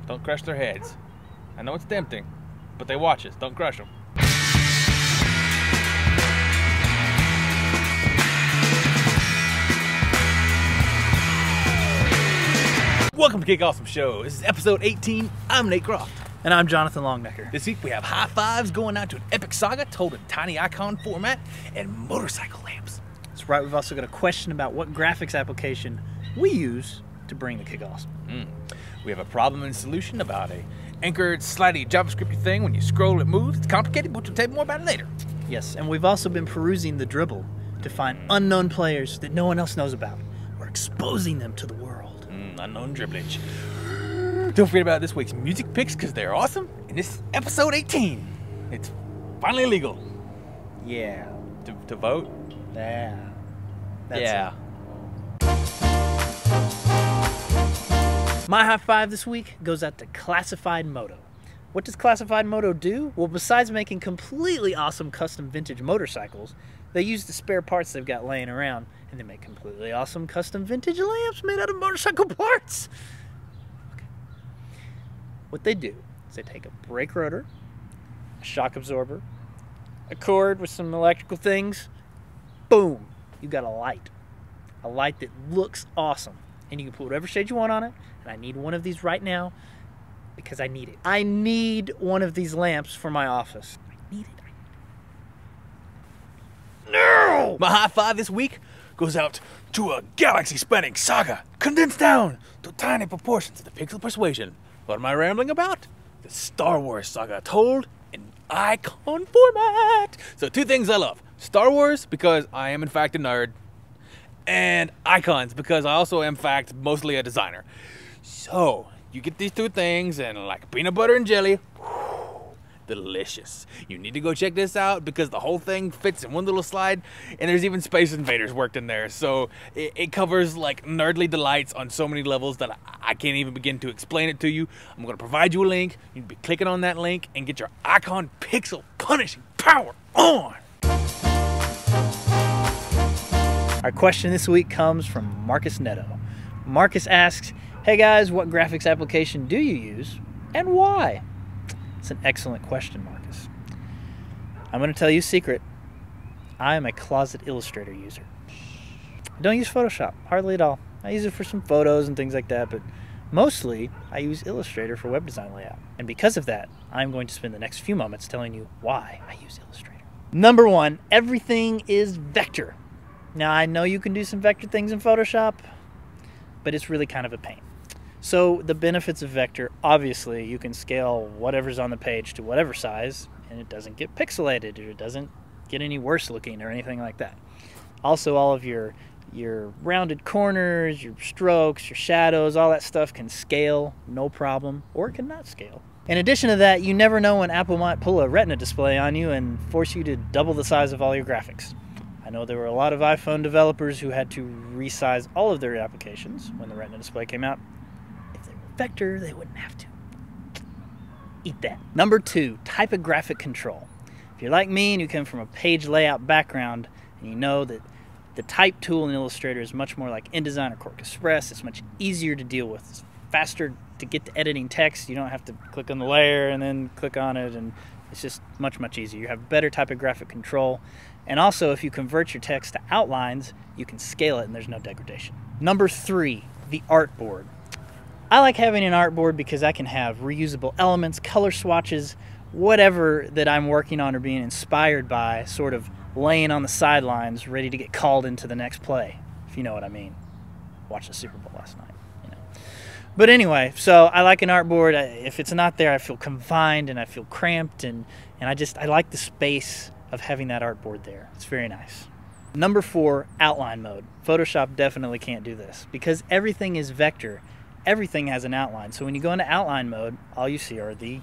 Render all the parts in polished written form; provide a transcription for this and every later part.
Don't crush their heads. I know it's tempting, but they watch us. Don't crush them. Welcome to Kick Awesome Show. This is episode 18. I'm Nate Croft. And I'm Jonathan Longnecker. This week we have high fives going out to an epic saga told in tiny icon format and motorcycle lamps. That's right. We've also got a question about what graphics application we use to bring the Kick Awesome. We have a problem and solution about a anchored, slidey JavaScripty thing. When you scroll, it moves. It's complicated, but we'll tell you more about it later. Yes, and we've also been perusing the Dribble to find unknown players that no one else knows about. We're exposing them to the world. Unknown dribblage. Don't forget about this week's music picks because they're awesome. And this is episode 18. It's finally legal. Yeah. To vote? Yeah. That's yeah. it. My high five this week goes out to Classified Moto. What does Classified Moto do? Well, besides making completely awesome custom vintage motorcycles, they use the spare parts they've got laying around, and they make completely awesome custom vintage lamps made out of motorcycle parts. Okay. What they do is they take a brake rotor, a shock absorber, a cord with some electrical things, boom, you got a light. A light that looks awesome. And you can put whatever shade you want on it, and I need one of these right now because I need it. I need one of these lamps for my office. I need it. No! My high five this week goes out to a galaxy-spanning saga condensed down to tiny proportions of the pixel persuasion. What am I rambling about? The Star Wars saga told in icon format. So two things I love. Star Wars because I am in fact a nerd. And icons because I also am in fact mostly a designer. So you get these two things and like peanut butter and jelly. Delicious. You need to go check this out because the whole thing fits in one little slide and there's even Space Invaders worked in there. So it covers like nerdly delights on so many levels that I can't even begin to explain it to you. I'm going to provide you a link. You can be clicking on that link and get your icon pixel punishing power on. Our question this week comes from Marcus Netto. Marcus asks, hey guys, what graphics application do you use and why? It's an excellent question, Marcus. I'm going to tell you a secret. I am a closet Illustrator user. I don't use Photoshop, hardly at all. I use it for some photos and things like that, but mostly I use Illustrator for web design layout. And because of that, I'm going to spend the next few moments telling you why I use Illustrator. Number one, everything is vector. Now, I know you can do some vector things in Photoshop, but it's really kind of a pain. So the benefits of vector, obviously, you can scale whatever's on the page to whatever size, and it doesn't get pixelated, or it doesn't get any worse looking, or anything like that. Also, all of your rounded corners, your strokes, your shadows, all that stuff can scale, no problem, or it can not scale. In addition to that, you never know when Apple might pull a Retina display on you and force you to double the size of all your graphics. I know there were a lot of iPhone developers who had to resize all of their applications when the Retina display came out. If they were vector, they wouldn't have to. Eat that. Number two, typographic control. If you're like me and you come from a page layout background and you know that the type tool in Illustrator is much more like InDesign or Quark Express, it's much easier to deal with. It's faster to get to editing text. You don't have to click on the layer and then click on it, and it's just much, much easier. You have better typographic control. And also, if you convert your text to outlines, you can scale it and there's no degradation. Number three, the artboard. I like having an artboard because I can have reusable elements, color swatches, whatever that I'm working on or being inspired by, sort of laying on the sidelines, ready to get called into the next play, if you know what I mean. Watched the Super Bowl last night, you know. But anyway, so I like an artboard. If it's not there, I feel confined and I feel cramped, and I like the space of having that artboard there. It's very nice. Number four, outline mode. Photoshop definitely can't do this because everything is vector. Everything has an outline. So when you go into outline mode, all you see are the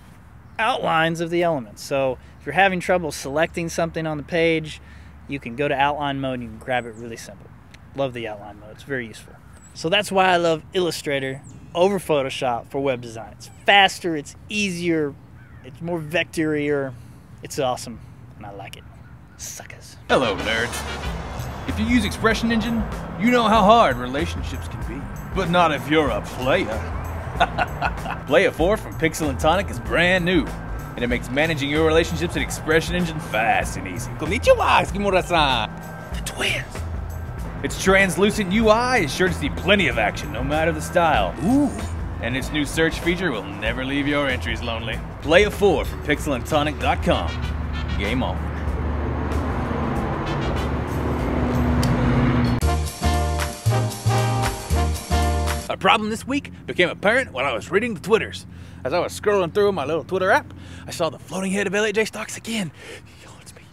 outlines of the elements. So if you're having trouble selecting something on the page, you can go to outline mode and you can grab it really simple. Love the outline mode. It's very useful. So that's why I love Illustrator over Photoshop for web design. It's faster, it's easier, it's more vectorier. It's awesome. And I like it. Suckers. Hello, nerds. If you use Expression Engine, you know how hard relationships can be. But not if you're a player. Play It 4 from Pixel and Tonic is brand new, and it makes managing your relationships and expression engine fast and easy. Konnichiwa, Skimura-san. The twins. Its translucent UI is sure to see plenty of action, no matter the style. Ooh. And its new search feature will never leave your entries lonely. Play It 4 from pixelandtonic.com. Game on. A problem this week became apparent while I was reading the Twitters. As I was scrolling through my little Twitter app, I saw the floating head of LAJ stocks again. He haunts me.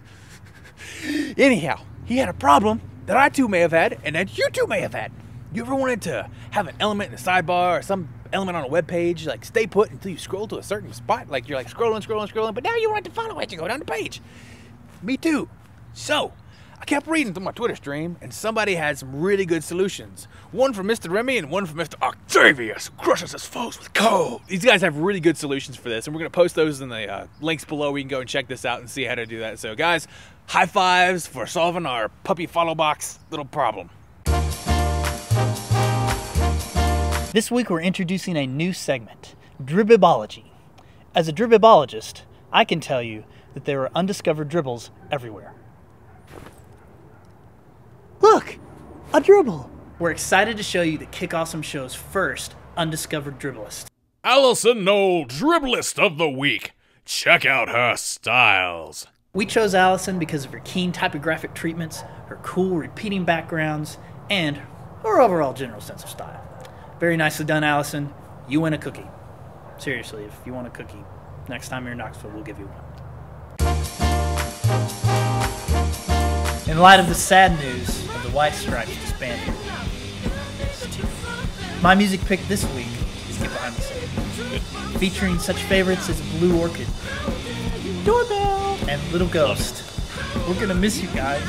Anyhow, he had a problem that I too may have had, and that you too may have had. You ever wanted to have an element in the sidebar or some element on a web page, like stay put until you scroll to a certain spot, like you're like scrolling, but now you want to follow it, you go down the page. Me too. So, I kept reading through my Twitter stream, and somebody had some really good solutions. One from Mr. Remy and one from Mr. Octavius, who crushes his foes with code. These guys have really good solutions for this, and we're going to post those in the links below. We can go and check this out and see how to do that. So guys, high fives for solving our puppy follow box little problem. This week we're introducing a new segment, Dribbleology. As a dribbleologist, I can tell you that there are undiscovered dribbles everywhere. Look! A dribble! We're excited to show you the Kick Awesome Show's first undiscovered dribblist. Allison Knoll, Dribblist of the Week. Check out her styles. We chose Allison because of her keen typographic treatments, her cool repeating backgrounds, and her overall general sense of style. Very nicely done, Allison. You win a cookie. Seriously, if you want a cookie, next time you're in Knoxville, we'll give you one. In light of the sad news of the White Stripes disbanding, my music pick this week is Get Behind the Scenes, featuring such favorites as Blue Orchid, Doorbell, and Little Ghost. We're gonna miss you guys.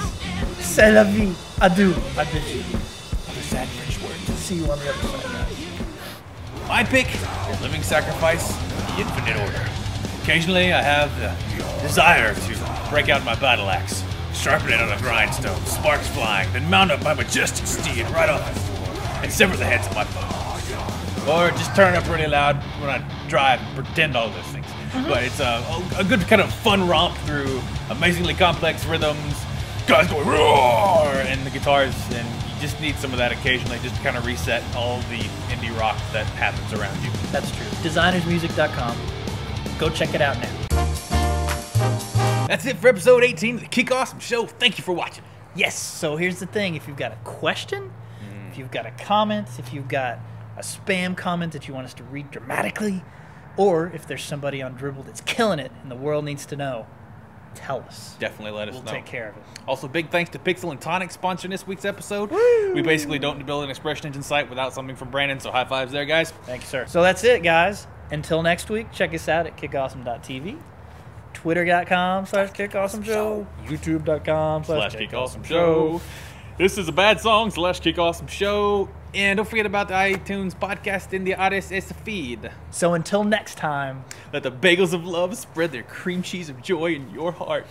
C'est la vie. Adieu. I bid you. Other sad French words. See you on the other side, guys. My pick is Living Sacrifice, the Infinite Order. Occasionally, I have the desire to break out my battle axe, sharpen it on a grindstone, sparks flying, then mount up my majestic steed right off the floor and sever the heads of my foes. Or just turn up really loud when I drive and pretend all those things. But it's a good kind of fun romp through amazingly complex rhythms, guys going roar, and the guitars, and you just need some of that occasionally just to kind of reset all the indie rock that happens around you. That's true. Designersmusic.com. Go check it out now. That's it for episode 18 of the Kick Awesome Show. Thank you for watching. Yes, so here's the thing. If you've got a question, if you've got a comment, if you've got a spam comment that you want us to read dramatically, or if there's somebody on Dribble that's killing it and the world needs to know, tell us. Definitely let us know. We'll take care of it. Also, big thanks to Pixel and Tonic sponsoring this week's episode. Woo! We basically don't build an expression engine site without something from Brandon, so high fives there, guys. Thank you, sir. So that's it, guys. Until next week, check us out at kickawesome.tv. Twitter.com/KickAwesomeShow, YouTube.com/KickAwesomeShow. This is a bad song /Kick Awesome Show. And don't forget about the iTunes podcast in the RSS feed. So until next time, let the bagels of love spread their cream cheese of joy in your heart.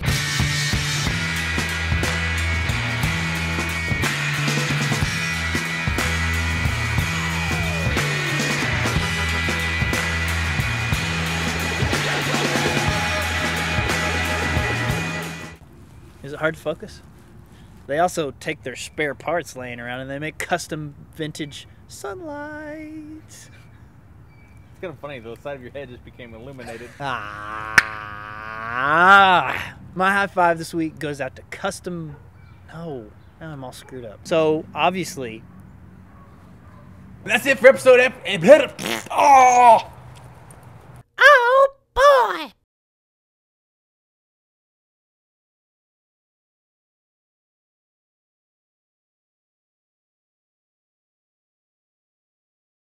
Is it hard to focus? They also take their spare parts laying around and they make custom vintage sunlight. It's kind of funny, the side of your head just became illuminated. My high five this week goes out to custom... No, now I'm all screwed up. So, obviously... That's it for episode... Oh!